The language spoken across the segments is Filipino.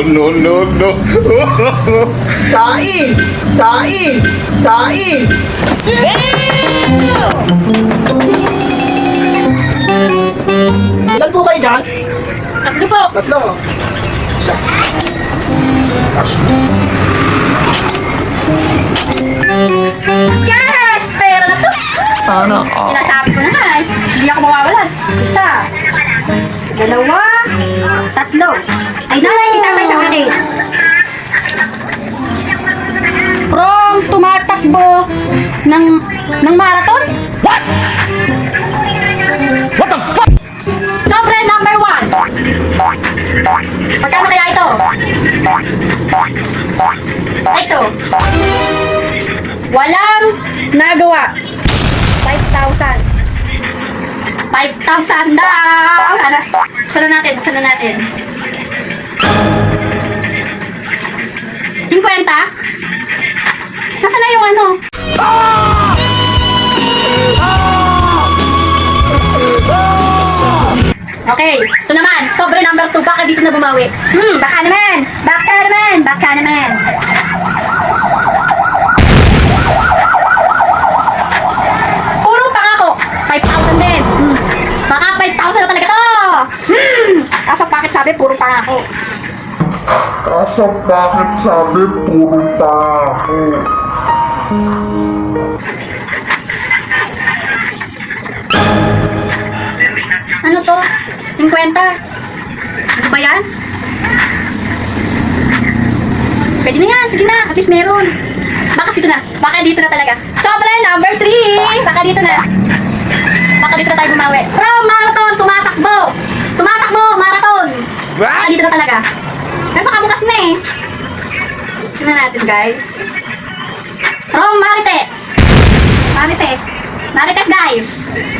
no, no, no, no. Tae! Tae! Tae! Ilan po kayo dyan? Tatlo po. Tatlo. Isa. Yes! Pera na to. Sana all. Sinasabi ko na nga eh. Hindi ako mawawalan. Isa. Dalawa. Tatlo. Ay, nanay, tatay sa akin. From tumatakbo ng marathon? What? What the fuck? Sobre number 1. Magkano kaya ito? Ito. Walang nagawa. 5,000. 5,000 daw! Ano? Buksan na natin. 50? Nasaan na yung ano? Okay, ito naman. Sobre number 2. Baka dito na bumawi. Baka naman. Puro pangako. 5,000 din. Baka 5,000 na talaga to. Kaso bakit sabi puro pangako? Kaso bakit sabi puro pa ako? Ano to? 50? Ano ba yan? Pwede na yan. Sige na. At least meron. Baka dito na. Baka dito na talaga. Sobre number 3. Baka dito na. Baka dito na tayo bumawi. From marathon, tumatakbo. Tumatakbo, marathon. Baka dito na talaga. Pero baka bukas na eh. Tignan natin guys. From Marites. Marites guys.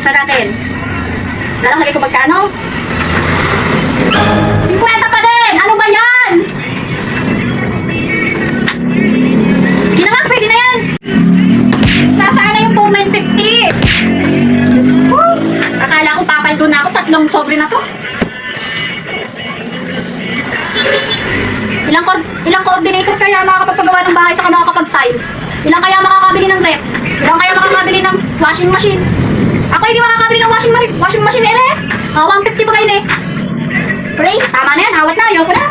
Sa natin. Alam lagi ko magkano? 50 pa din! Ano ba yan? Sige na nga, pwede na yan! Nasaan na yung 4,950? Akala ko papaldo na ako, 3 sobre na to. Ilang coordinator kaya makakapagpagawa ng bahay saka makakapag-tiles? Ilang kaya makakabili ng rep? Ilang kaya makakabili ng washing machine? Ako hindi makakabili ng washing machine eh. 150 pa kayo eh. Pre, tama na yan. Awat na. Ayoko na.